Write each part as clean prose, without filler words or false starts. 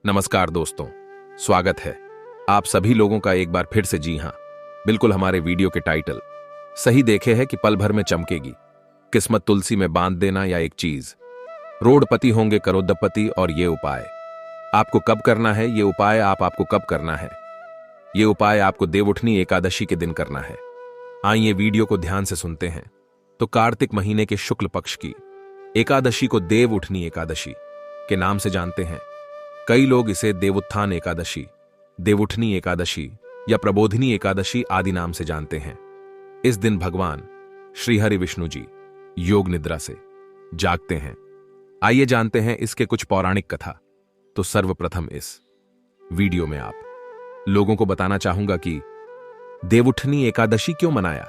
नमस्कार दोस्तों, स्वागत है आप सभी लोगों का एक बार फिर से। जी हां, बिल्कुल हमारे वीडियो के टाइटल सही देखे है कि पल भर में चमकेगी किस्मत तुलसी में बांध देना या एक चीज। रोडपति होंगे करोड़पति और ये उपाय आपको कब करना है। ये उपाय आपको कब करना है। ये उपाय आपको देवउठनी एकादशी के दिन करना है। आइए वीडियो को ध्यान से सुनते हैं। तो कार्तिक महीने के शुक्ल पक्ष की एकादशी को देवउठनी एकादशी के नाम से जानते हैं। कई लोग इसे देवोत्थान एकादशी, देवउठनी एकादशी या प्रबोधिनी एकादशी आदि नाम से जानते हैं। इस दिन भगवान श्री हरि विष्णु जी योग निद्रा से जागते हैं। आइए जानते हैं इसके कुछ पौराणिक कथा। तो सर्वप्रथम इस वीडियो में आप लोगों को बताना चाहूंगा कि देवउठनी एकादशी क्यों मनाया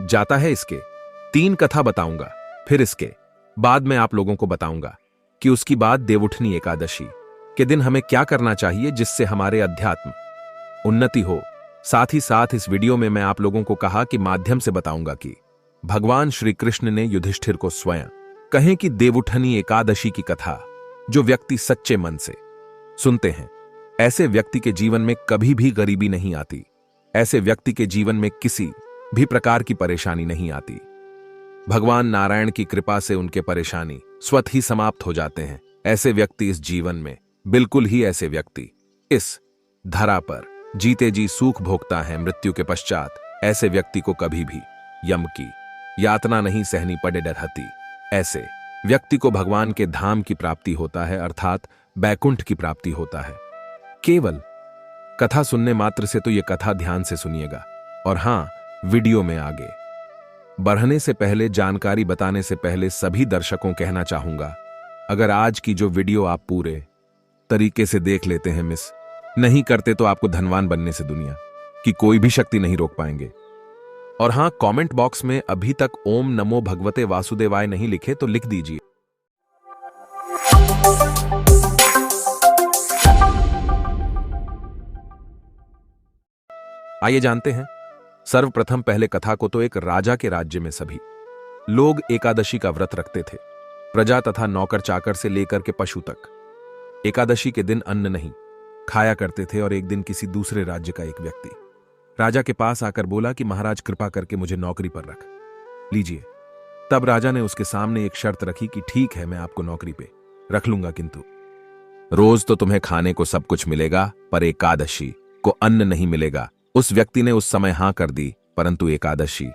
जाता है। इसके 3 कथा बताऊंगा, फिर इसके बाद में आप लोगों को बताऊंगा कि उसकी बाद देवउठनी एकादशी के दिन हमें क्या करना चाहिए जिससे हमारे अध्यात्म उन्नति हो। साथ ही साथ इस वीडियो में मैं आप लोगों को कहा कि माध्यम से बताऊंगा कि भगवान श्री कृष्ण ने युधिष्ठिर को स्वयं कहें कि देवउठनी एकादशी की कथा जो व्यक्ति सच्चे मन से सुनते हैं, ऐसे व्यक्ति के जीवन में कभी भी गरीबी नहीं आती। ऐसे व्यक्ति के जीवन में किसी भी प्रकार की परेशानी नहीं आती। भगवान नारायण की कृपा से उनके परेशानी स्वतः ही समाप्त हो जाते हैं। ऐसे व्यक्ति इस जीवन में बिल्कुल ही ऐसे व्यक्ति इस धरा पर जीते जी सुख भोगता है। मृत्यु के पश्चात ऐसे व्यक्ति को कभी भी यम की यातना नहीं सहनी पड़े डरहती। ऐसे व्यक्ति को भगवान के धाम की प्राप्ति होता है, अर्थात बैकुंठ की प्राप्ति होता है। केवल कथा सुनने मात्र से तो ये कथा ध्यान से सुनिएगा। और हां, वीडियो में आगे बढ़ने से पहले, जानकारी बताने से पहले सभी दर्शकों कहना चाहूंगा, अगर आज की जो वीडियो आप पूरे तरीके से देख लेते हैं, मिस नहीं करते, तो आपको धनवान बनने से दुनिया की कोई भी शक्ति नहीं रोक पाएंगे। और हां, कमेंट बॉक्स में अभी तक ओम नमो भगवते वासुदेवाय नहीं लिखे तो लिख दीजिए। आइए जानते हैं। सर्वप्रथम पहले कथा को। तो एक राजा के राज्य में सभी लोग एकादशी का व्रत रखते थे। प्रजा तथा नौकर चाकर से लेकर के पशु तक एकादशी के दिन अन्न नहीं खाया करते थे। और एक दिन किसी दूसरे राज्य का एक व्यक्ति राजा के पास आकर बोला कि महाराज, कृपा करके मुझे नौकरी पर रख लीजिए। तब राजा ने उसके सामने एक शर्त रखी कि ठीक है, मैं आपको नौकरी पे रख लूंगा, किंतु रोज तो तुम्हें खाने को सब कुछ मिलेगा, पर एकादशी को अन्न नहीं मिलेगा। उस व्यक्ति ने उस समय हां कर दी, परंतु एकादशी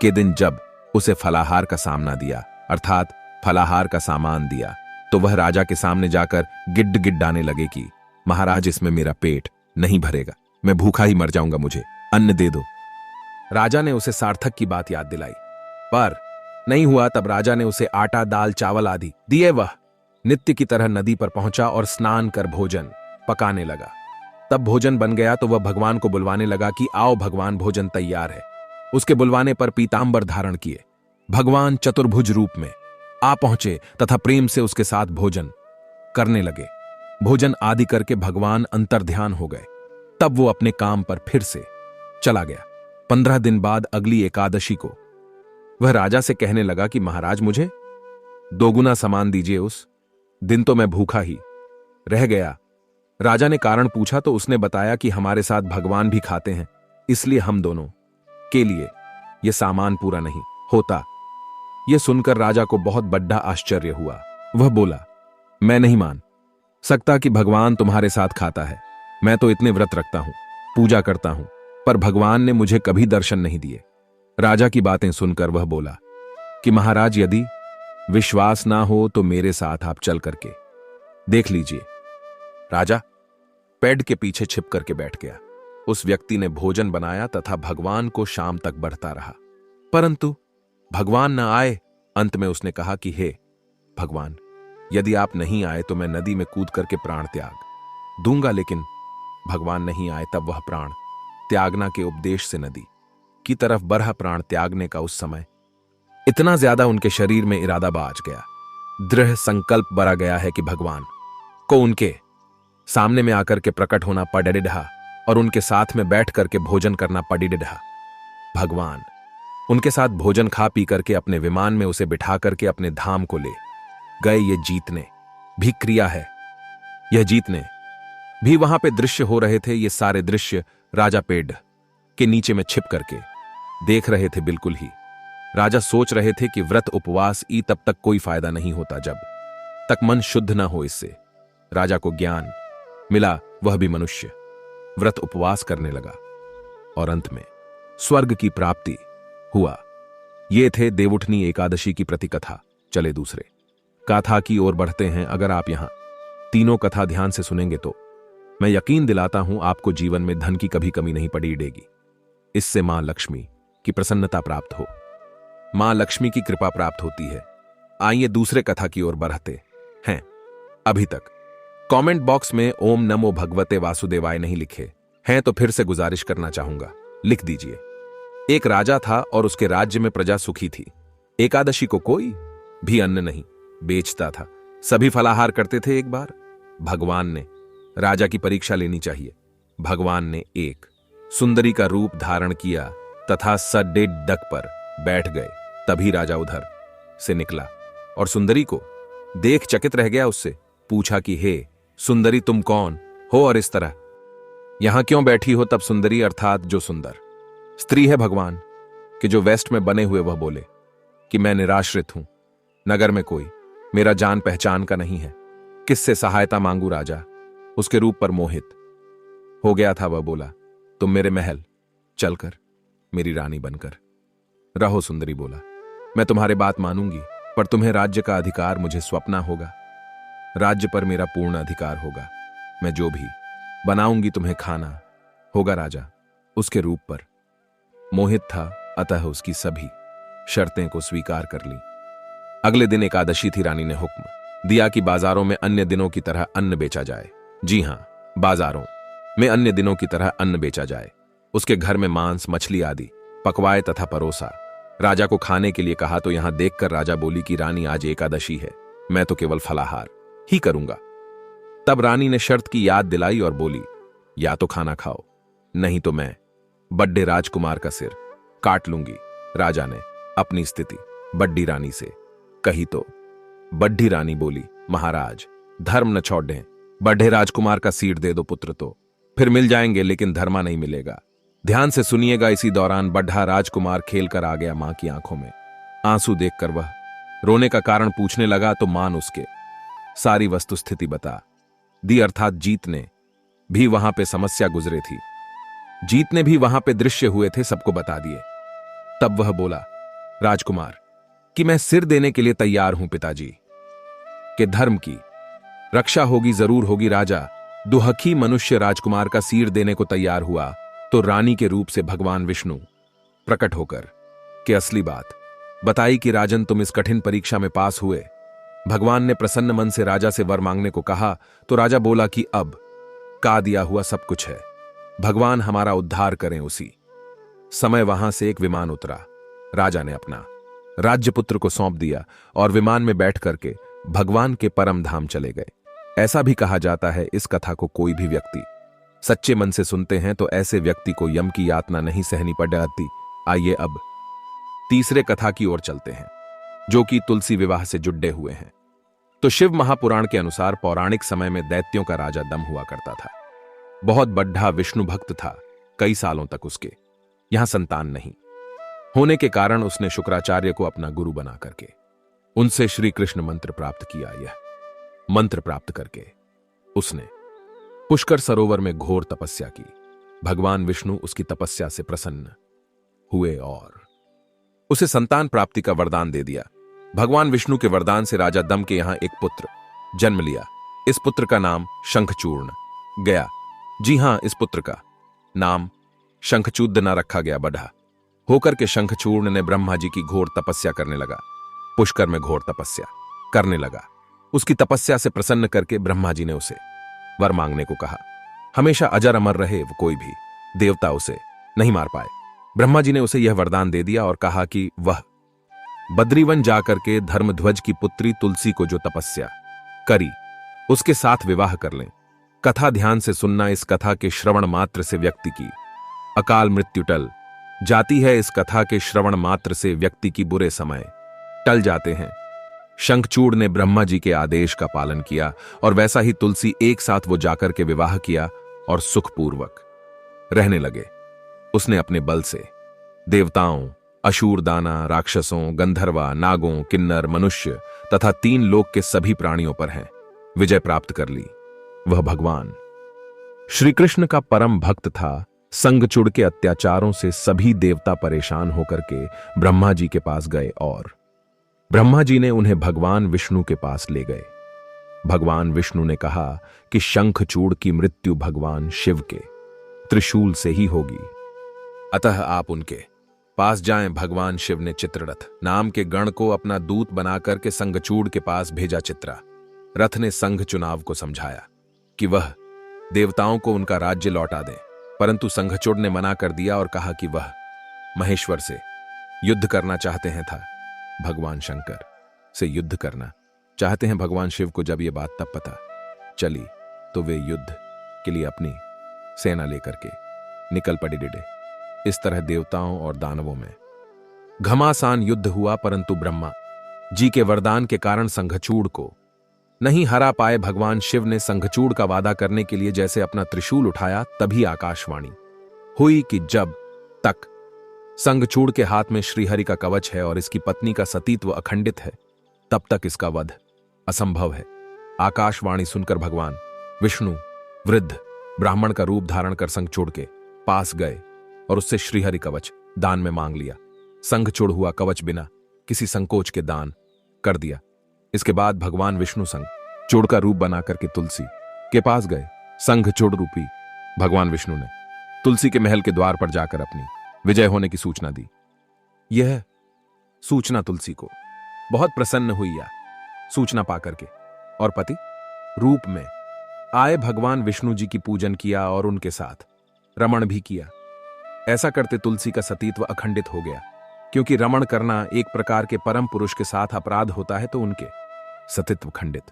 के दिन जब उसे फलाहार का सामना दिया, अर्थात फलाहार का सामान दिया, तो वह राजा के सामने जाकर गिड्डाने लगे कि महाराज, इसमें मेरा पेट नहीं भरेगा, मैं भूखा ही मर जाऊंगा, मुझे अन्न दे दो। राजा ने उसे सार्थक की बात याद दिलाई, पर नहीं हुआ। तब राजा ने उसे आटा, दाल, चावल आदि दिए। वह नित्य की तरह नदी पर पहुंचा और स्नान कर भोजन पकाने लगा। तब भोजन बन गया तो वह भगवान को बुलवाने लगा कि आओ भगवान, भोजन तैयार है। उसके बुलवाने पर पीतांबर धारण किए भगवान चतुर्भुज रूप में आ पहुंचे तथा प्रेम से उसके साथ भोजन करने लगे। भोजन आदि करके भगवान अंतर्ध्यान हो गए। तब वो अपने काम पर फिर से चला गया। 15 दिन बाद अगली एकादशी को वह राजा से कहने लगा कि महाराज, मुझे 2 गुना सामान दीजिए। उस दिन तो मैं भूखा ही रह गया। राजा ने कारण पूछा तो उसने बताया कि हमारे साथ भगवान भी खाते हैं, इसलिए हम दोनों के लिए यह सामान पूरा नहीं होता। यह सुनकर राजा को बहुत बड़ा आश्चर्य हुआ। वह बोला, मैं नहीं मान सकता कि भगवान तुम्हारे साथ खाता है। मैं तो इतने व्रत रखता हूं, पूजा करता हूं, पर भगवान ने मुझे कभी दर्शन नहीं दिए। राजा की बातें सुनकर वह बोला कि महाराज, यदि विश्वास ना हो तो मेरे साथ आप चल करके देख लीजिए। राजा पेड़ के पीछे छिप करके बैठ गया। उस व्यक्ति ने भोजन बनाया तथा भगवान को शाम तक बढ़ता रहा, परंतु भगवान न आए। अंत में उसने कहा कि हे भगवान, यदि आप नहीं आए तो मैं नदी में कूद करके प्राण त्याग दूंगा। लेकिन भगवान नहीं आए। तब वह प्राण त्यागना के उपदेश से नदी की तरफ बढ़ा। प्राण त्यागने का उस समय इतना ज्यादा उनके शरीर में इरादा बाज गया, दृढ़ संकल्प बरा गया है कि भगवान को उनके सामने में आकर के प्रकट होना पड़ेगा और उनके साथ में बैठ करके भोजन करना पड़ेगा। भगवान उनके साथ भोजन खा पी करके अपने विमान में उसे बिठा करके अपने धाम को ले गए। ये जीतने भी क्रिया है। यह जीतने भी वहां पे दृश्य हो रहे थे। ये सारे दृश्य राजा पेड़ के नीचे में छिप करके देख रहे थे। बिल्कुल ही राजा सोच रहे थे कि व्रत उपवास ई तब तक कोई फायदा नहीं होता जब तक मन शुद्ध न हो। इससे राजा को ज्ञान मिला, वह भी मनुष्य व्रत उपवास करने लगा और अंत में स्वर्ग की प्राप्ति हुआ। ये थे देवउठनी एकादशी की प्रतिकथा। चले दूसरे कथा की ओर बढ़ते हैं। अगर आप यहां तीनों कथा ध्यान से सुनेंगे तो मैं यकीन दिलाता हूं आपको जीवन में धन की कभी कमी नहीं पड़ेगी। इससे मां लक्ष्मी की प्रसन्नता प्राप्त हो, मां लक्ष्मी की कृपा प्राप्त होती है। आइए दूसरे कथा की ओर बढ़ते हैं। अभी तक कमेंट बॉक्स में ओम नमो भगवते वासुदेवाय नहीं लिखे हैं तो फिर से गुजारिश करना चाहूंगा, लिख दीजिए। एक राजा था और उसके राज्य में प्रजा सुखी थी। एकादशी को कोई भी अन्न नहीं बेचता था, सभी फलाहार करते थे। एक बार भगवान ने राजा की परीक्षा लेनी चाहिए। भगवान ने एक सुंदरी का रूप धारण किया तथा सड्डे डक पर बैठ गए। तभी राजा उधर से निकला और सुंदरी को देख चकित रह गया। उससे पूछा कि हे सुंदरी, तुम कौन हो और इस तरह यहां क्यों बैठी हो? तब सुंदरी अर्थात जो सुंदर स्त्री है भगवान के जो वेस्ट में बने हुए, वह बोले कि मैं निराश्रित हूं, नगर में कोई मेरा जान पहचान का नहीं है, किससे सहायता मांगू? राजा उसके रूप पर मोहित हो गया था। वह बोला, तुम मेरे महल चलकर मेरी रानी बनकर रहो। सुंदरी बोला, मैं तुम्हारे बात मानूंगी, पर तुम्हें राज्य का अधिकार मुझे स्वप्ना होगा। राज्य पर मेरा पूर्ण अधिकार होगा। मैं जो भी बनाऊंगी तुम्हें खाना होगा। राजा उसके रूप पर मोहित था, अतः उसकी सभी शर्तें को स्वीकार कर ली। अगले दिन एकादशी थी। रानी ने हुक्म दिया कि बाजारों में अन्य दिनों की तरह अन्न बेचा जाए। जी हां, बाजारों में अन्य दिनों की तरह अन्न बेचा जाए। उसके घर में मांस, मछली आदि पकवाए तथा परोसा। राजा को खाने के लिए कहा तो यहां देखकर राजा बोली कि रानी, आज एकादशी है, मैं तो केवल फलाहार ही करूंगा। तब रानी ने शर्त की याद दिलाई और बोली, या तो खाना खाओ, नहीं तो मैं बड्डे राजकुमार का सिर काट लूंगी। राजा ने अपनी स्थिति बड्डी रानी से कही तो बड्ढी रानी बोली, महाराज धर्म न छोड़ें, बड्ढे राजकुमार का सिर दे दो पुत्र तो फिर मिल जाएंगे, लेकिन धर्मा नहीं मिलेगा। ध्यान से सुनिएगा। इसी दौरान बड्ढा राजकुमार खेलकर आ गया। मां की आंखों में आंसू देखकर वह रोने का कारण पूछने लगा तो मां उसके सारी वस्तुस्थिति बता दी। अर्थात जीत ने भी वहां पे समस्या गुजरे थी, जीत ने भी वहां पे दृश्य हुए थे, सबको बता दिए। तब वह बोला, राजकुमार, कि मैं सिर देने के लिए तैयार हूं पिताजी के धर्म की रक्षा होगी, जरूर होगी। राजा दुहखी मनुष्य राजकुमार का सिर देने को तैयार हुआ तो रानी के रूप से भगवान विष्णु प्रकट होकर के असली बात बताई कि राजन, तुम इस कठिन परीक्षा में पास हुए। भगवान ने प्रसन्न मन से राजा से वर मांगने को कहा तो राजा बोला कि अब का दिया हुआ सब कुछ है, भगवान हमारा उद्धार करें। उसी समय वहां से एक विमान उतरा। राजा ने अपना राज्यपुत्र को सौंप दिया और विमान में बैठ करके भगवान के परम धाम चले गए। ऐसा भी कहा जाता है, इस कथा को कोई भी व्यक्ति सच्चे मन से सुनते हैं तो ऐसे व्यक्ति को यम की यातना नहीं सहनी पड़ती। आइए अब तीसरे कथा की ओर चलते हैं, जो कि तुलसी विवाह से जुड़े हुए हैं। तो शिव महापुराण के अनुसार पौराणिक समय में दैत्यों का राजा दम हुआ करता था। बहुत बड्ढा विष्णु भक्त था। कई सालों तक उसके यहां संतान नहीं होने के कारण उसने शुक्राचार्य को अपना गुरु बना करके उनसे श्री कृष्ण मंत्र प्राप्त किया। यह मंत्र प्राप्त करके उसने पुष्कर सरोवर में घोर तपस्या की। भगवान विष्णु उसकी तपस्या से प्रसन्न हुए और उसे संतान प्राप्ति का वरदान दे दिया। भगवान विष्णु के वरदान से राजा दम के यहां एक पुत्र जन्म लिया। इस पुत्र का नाम शंखचूर्ण गया। जी हां, इस पुत्र का नाम शंखचूड न रखा गया। बढ़ा होकर के शंखचूर्ण ने ब्रह्मा जी की घोर तपस्या करने लगा। पुष्कर में घोर तपस्या करने लगा। उसकी तपस्या से प्रसन्न करके ब्रह्मा जी ने उसे वर मांगने को कहा। हमेशा अजर अमर रहे, वो कोई भी देवता उसे नहीं मार पाए। ब्रह्मा जी ने उसे यह वरदान दे दिया और कहा कि वह बद्रीवन जाकर के धर्मध्वज की पुत्री तुलसी को जो तपस्या करी उसके साथ विवाह कर लें। कथा ध्यान से सुनना। इस कथा के श्रवण मात्र से व्यक्ति की अकाल मृत्यु टल जाती है। इस कथा के श्रवण मात्र से व्यक्ति की बुरे समय टल जाते हैं। शंखचूड़ ने ब्रह्मा जी के आदेश का पालन किया और वैसा ही तुलसी एक साथ वो जाकर के विवाह किया और सुखपूर्वक रहने लगे। उसने अपने बल से देवताओं, अशूर दाना, राक्षसों, गंधर्वा, नागों, किन्नर, मनुष्य तथा 3 लोक के सभी प्राणियों पर हैं विजय प्राप्त कर ली। वह भगवान श्री कृष्ण का परम भक्त था। संगचुड़ के अत्याचारों से सभी देवता परेशान होकर के ब्रह्मा जी के पास गए और ब्रह्मा जी ने उन्हें भगवान विष्णु के पास ले गए। भगवान विष्णु ने कहा कि शंखचूड़ की मृत्यु भगवान शिव के त्रिशूल से ही होगी, अतः आप उनके पास जाएं। भगवान शिव ने चित्ररथ नाम के गण को अपना दूत बनाकर के संगचूड़ के पास भेजा। चित्रा रथ ने संघ चुनाव को समझाया कि वह देवताओं को उनका राज्य लौटा दें, परंतु संघचूड़ ने मना कर दिया और कहा कि वह महेश्वर से युद्ध करना चाहते हैं। था भगवान शंकर से युद्ध करना चाहते हैं। भगवान शिव को जब यह बात तब पता चली तो वे युद्ध के लिए अपनी सेना लेकर के निकल पड़े डिडे। इस तरह देवताओं और दानवों में घमासान युद्ध हुआ, परंतु ब्रह्मा जी के वरदान के कारण संघचूड़ को नहीं हरा पाए। भगवान शिव ने संघचूड़ का वादा करने के लिए जैसे अपना त्रिशूल उठाया, तभी आकाशवाणी हुई कि जब तक संघचूड़ के हाथ में श्रीहरि का कवच है और इसकी पत्नी का सतीत्व अखंडित है, तब तक इसका वध असंभव है। आकाशवाणी सुनकर भगवान विष्णु वृद्ध ब्राह्मण का रूप धारण कर संघचूड़ के पास गए और उससे श्रीहरि कवच दान में मांग लिया। संघचूड़ हुआ कवच बिना किसी संकोच के दान कर दिया। इसके बाद भगवान विष्णु संघचूड़ का रूप बनाकर के तुलसी के पास गए। संघचूड़ रूपी भगवान विष्णु ने तुलसी के महल के द्वार पर जाकर अपनी विजय होने की सूचना दी। यह सूचना तुलसी को बहुत प्रसन्न हुई। या सूचना पाकर के और पति रूप में आए भगवान विष्णु जी की पूजन किया और उनके साथ रमण भी किया। ऐसा करते तुलसी का सतीत्व अखंडित हो गया, क्योंकि रमण करना एक प्रकार के परम पुरुष के साथ अपराध होता है, तो उनके सतीत्व खंडित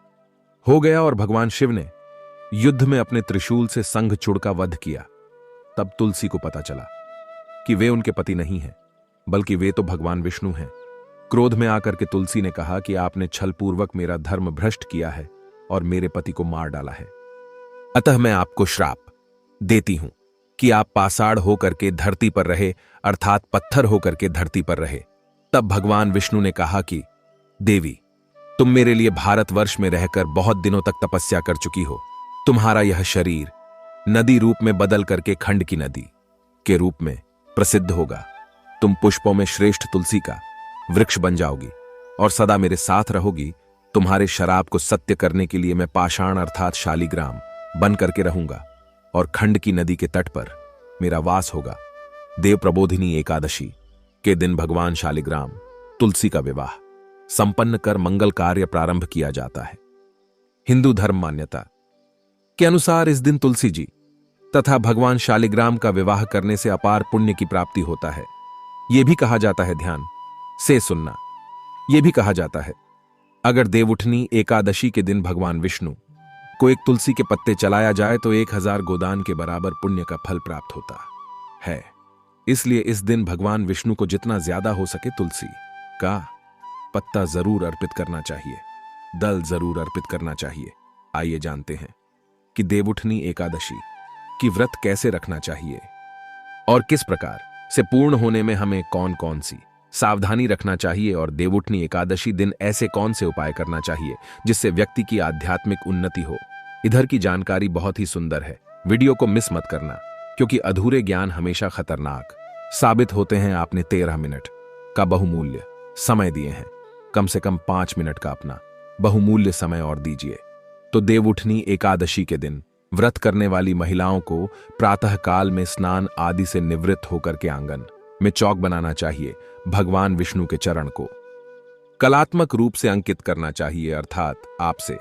हो गया और भगवान शिव ने युद्ध में अपने त्रिशूल से संघचूड़ का वध किया। तब तुलसी को पता चला कि वे उनके पति नहीं हैं, बल्कि वे तो भगवान विष्णु हैं। क्रोध में आकर के तुलसी ने कहा कि आपने छलपूर्वक मेरा धर्म भ्रष्ट किया है और मेरे पति को मार डाला है, अतः मैं आपको श्राप देती हूं कि आप पाषाण होकर के धरती पर रहे, अर्थात पत्थर होकर के धरती पर रहे। तब भगवान विष्णु ने कहा कि देवी, तुम मेरे लिए भारतवर्ष में रहकर बहुत दिनों तक तपस्या कर चुकी हो। तुम्हारा यह शरीर नदी रूप में बदल करके खंड की नदी के रूप में प्रसिद्ध होगा। तुम पुष्पों में श्रेष्ठ तुलसी का वृक्ष बन जाओगी और सदा मेरे साथ रहोगी। तुम्हारे शराब को सत्य करने के लिए मैं पाषाण अर्थात शालिग्राम बन करके रहूंगा और खंड की नदी के तट पर मेरा वास होगा। देव प्रबोधिनी एकादशी के दिन भगवान शालिग्राम तुलसी का विवाह संपन्न कर मंगल कार्य प्रारंभ किया जाता है। हिंदू धर्म मान्यता के अनुसार इस दिन तुलसी जी तथा भगवान शालिग्राम का विवाह करने से अपार पुण्य की प्राप्ति होता है। यह भी कहा जाता है, ध्यान से सुनना, यह भी कहा जाता है अगर देवउठनी एकादशी के दिन भगवान विष्णु को एक तुलसी के पत्ते चलाया जाए तो 1000 गोदान के बराबर पुण्य का फल प्राप्त होता है। इसलिए इस दिन भगवान विष्णु को जितना ज्यादा हो सके तुलसी का पत्ता जरूर अर्पित करना चाहिए, दल जरूर अर्पित करना चाहिए। आइए जानते हैं कि देवउठनी एकादशी की व्रत कैसे रखना चाहिए और किस प्रकार से पूर्ण होने में हमें कौन कौन सी सावधानी रखना चाहिए, और देवउठनी एकादशी दिन ऐसे कौन से उपाय करना चाहिए जिससे व्यक्ति की आध्यात्मिक उन्नति हो। इधर की जानकारी बहुत ही सुंदर है, वीडियो को मिस मत करना, क्योंकि अधूरे ज्ञान हमेशा खतरनाक साबित होते हैं। आपने 13 मिनट का बहुमूल्य समय दिए हैं, कम से कम 5 मिनट का अपना बहुमूल्य समय और दीजिए। तो देवउठनी एकादशी के दिन व्रत करने वाली महिलाओं को प्रातः काल में स्नान आदि से निवृत्त होकर के आंगन में चौक बनाना चाहिए। भगवान विष्णु के चरण को कलात्मक रूप से अंकित करना चाहिए, अर्थात आपसे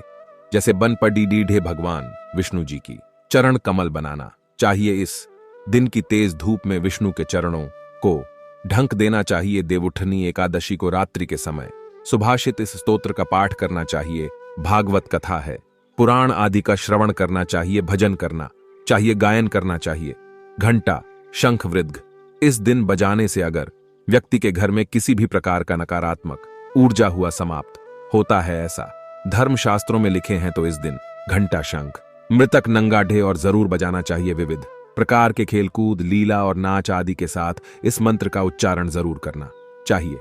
जैसे बन पड़ी डीढ़े भगवान विष्णु जी की चरण कमल बनाना चाहिए। इस दिन की तेज धूप में विष्णु के चरणों को ढंक देना चाहिए। देवउठनी एकादशी को रात्रि के समय सुभाषित इस स्तोत्र का पाठ करना चाहिए। भागवत कथा है, पुराण आदि का श्रवण करना चाहिए, भजन करना चाहिए, गायन करना चाहिए। घंटा, शंख, वृद्ध इस दिन बजाने से अगर व्यक्ति के घर में किसी भी प्रकार का नकारात्मक ऊर्जा हुआ समाप्त होता है ऐसा, धर्मशास्त्रों में लिखे हैं तो इस दिन घंटा, शंख, मृतक, नंगा ढे और जरूर बजाना चाहिए। विविध प्रकार के खेलकूद, लीला और नाच आदि के साथ इस मंत्र का उच्चारण जरूर करना चाहिए।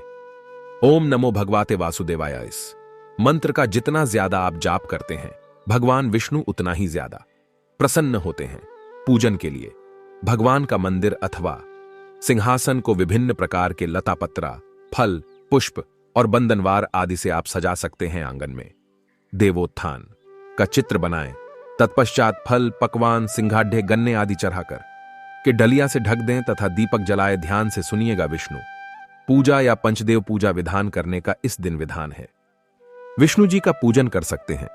ओम नमो भगवते वासुदेवाय। इस मंत्र का जितना ज्यादा आप जाप करते हैं, भगवान विष्णु उतना ही ज्यादा प्रसन्न होते हैं। पूजन के लिए भगवान का मंदिर अथवा सिंहासन को विभिन्न प्रकार के लता पत्रा, फल, पुष्प और बंधनवार आदि से आप सजा सकते हैं। आंगन में देवोत्थान का चित्र बनाएं, तत्पश्चात फल, पकवान, सिंघाढ़े, गन्ने आदि चढ़ाकर के डलिया से ढक दें तथा दीपक जलाए। ध्यान से सुनिएगा। विष्णु पूजा या पंचदेव पूजा विधान करने का इस दिन विधान है। विष्णु जी का पूजन कर सकते हैं,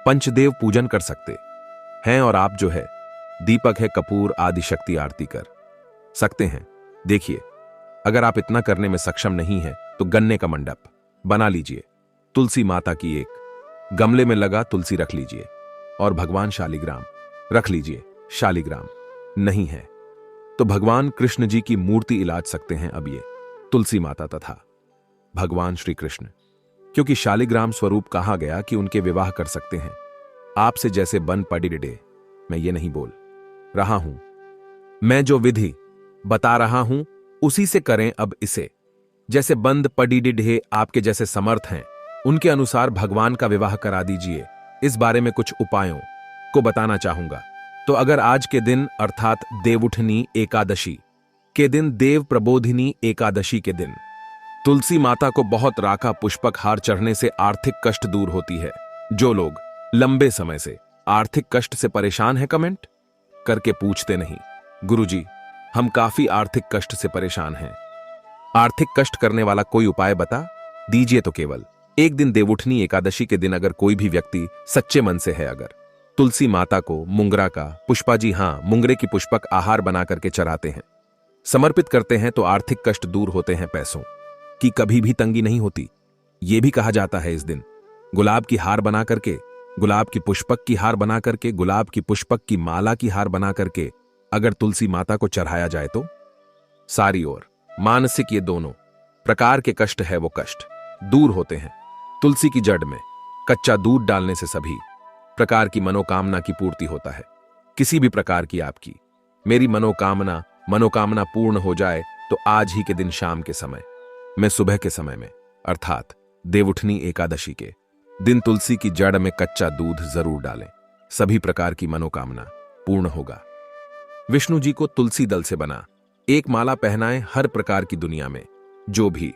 पंचदेव पूजन कर सकते हैं और आप जो है दीपक है, कपूर आदि शक्ति आरती कर सकते हैं। देखिए, अगर आप इतना करने में सक्षम नहीं है तो गन्ने का मंडप बना लीजिए, तुलसी माता की एक गमले में लगा तुलसी रख लीजिए और भगवान शालिग्राम रख लीजिए। शालिग्राम नहीं है तो भगवान कृष्ण जी की मूर्ति इलाज सकते हैं। अब ये तुलसी माता तथा भगवान श्री कृष्ण, क्योंकि शालिग्राम स्वरूप कहा गया कि उनके विवाह कर सकते हैं आपसे, जैसे बन पड़ी डे। मैं ये नहीं बोल रहा हूं, मैं जो विधि बता रहा हूं उसी से करें अब इसे। जैसे बंद पड़ी ढे आपके जैसे समर्थ हैं, उनके अनुसार भगवान का विवाह करा दीजिए। इस बारे में कुछ उपायों को बताना चाहूंगा। तो अगर आज के दिन अर्थात देवउठनी एकादशी के दिन, देव प्रबोधिनी एकादशी के दिन तुलसी माता को बहुत राखा पुष्पक हार चढ़ने से आर्थिक कष्ट दूर होती है। जो लोग लंबे समय से आर्थिक कष्ट से परेशान हैं, कमेंट करके पूछते नहीं, गुरुजी हम काफी आर्थिक कष्ट से परेशान हैं, आर्थिक कष्ट करने वाला कोई उपाय बता दीजिए। तो केवल एक दिन देवउठनी एकादशी के दिन अगर कोई भी व्यक्ति सच्चे मन से है, अगर तुलसी माता को मुंगरा का पुष्पा, जी हां, मुंगरे की पुष्पक आहार बना करके चढ़ाते हैं, समर्पित करते हैं, तो आर्थिक कष्ट दूर होते हैं, पैसों की कभी भी तंगी नहीं होती। यह भी कहा जाता है इस दिन गुलाब की हार बना करके, गुलाब की पुष्पक की हार बना करके, गुलाब की पुष्पक की माला की हार बना करके अगर तुलसी माता को चढ़ाया जाए तो सारी ओर मानसिक ये दोनों प्रकार के कष्ट है वो कष्ट दूर होते हैं। तुलसी की जड़ में कच्चा दूध डालने से सभी प्रकार की मनोकामना की पूर्ति होता है। किसी भी प्रकार की आपकी मेरी मनोकामना पूर्ण हो जाए तो आज ही के दिन शाम के समय में, सुबह के समय में, अर्थात देवउठनी एकादशी के दिन तुलसी की जड़ में कच्चा दूध जरूर डालें, सभी प्रकार की मनोकामना पूर्ण होगा। विष्णु जी को तुलसी दल से बना एक माला पहनाएं। हर प्रकार की दुनिया में जो भी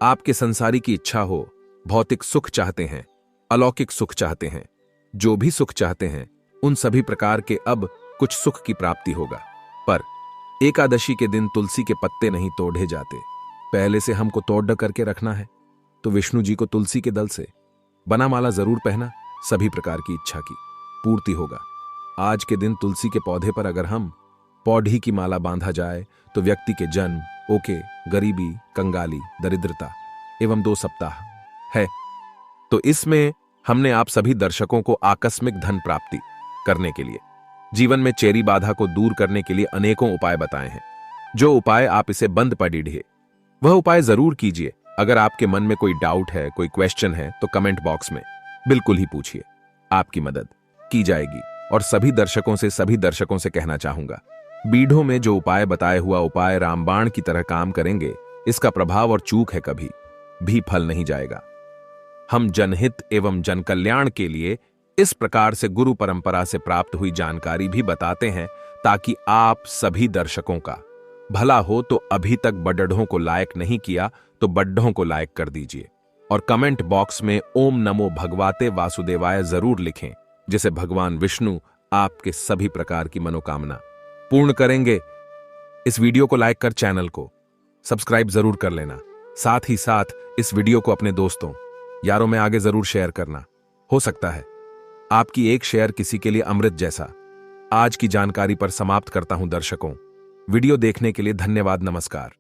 आपके संसारी की इच्छा हो, भौतिक सुख चाहते हैं, अलौकिक सुख चाहते हैं, जो भी सुख चाहते हैं, उन सभी प्रकार के अब कुछ सुख की प्राप्ति होगा। पर एकादशी के दिन तुलसी के पत्ते नहीं तोड़े जाते, पहले से हमको तोड़ करके रखना है। तो विष्णु जी को तुलसी के दल से बना माला जरूर पहना, सभी प्रकार की इच्छा की पूर्ति होगा। आज के दिन तुलसी के पौधे पर अगर हम पौधी की माला बांधा जाए तो व्यक्ति के जन्म, ओके, गरीबी, कंगाली, दरिद्रता एवं 2 सप्ताह है। तो इसमें हमने आप सभी दर्शकों को आकस्मिक धन प्राप्ति करने के लिए, जीवन में चेरी बाधा को दूर करने के लिए अनेकों उपाय बताए हैं। जो उपाय आप इसे बंद पड़ी ढे वह उपाय जरूर कीजिए। अगर आपके मन में कोई डाउट है, कोई क्वेश्चन है तो कमेंट बॉक्स में बिल्कुल ही पूछिए, आपकी मदद की जाएगी। और सभी दर्शकों से कहना चाहूंगा, वीडियो में जो उपाय बताए हुआ उपाय रामबाण की तरह काम करेंगे, इसका प्रभाव और चूक है कभी भी फल नहीं जाएगा। हम जनहित एवं जन कल्याण के लिए इस प्रकार से गुरु परंपरा से प्राप्त हुई जानकारी भी बताते हैं, ताकि आप सभी दर्शकों का भला हो। तो अभी तक बड्ढों को लाइक नहीं किया तो बड्ढों को लाइक कर दीजिए और कमेंट बॉक्स में ओम नमो भगवते वासुदेवाय जरूर लिखें, जिसे भगवान विष्णु आपके सभी प्रकार की मनोकामना पूर्ण करेंगे। इस वीडियो को लाइक कर चैनल को सब्सक्राइब जरूर कर लेना। साथ ही साथ इस वीडियो को अपने दोस्तों यारों में आगे जरूर शेयर करना। हो सकता है आपकी एक शेयर किसी के लिए अमृत जैसा। आज की जानकारी पर समाप्त करता हूं दर्शकों। वीडियो देखने के लिए धन्यवाद। नमस्कार।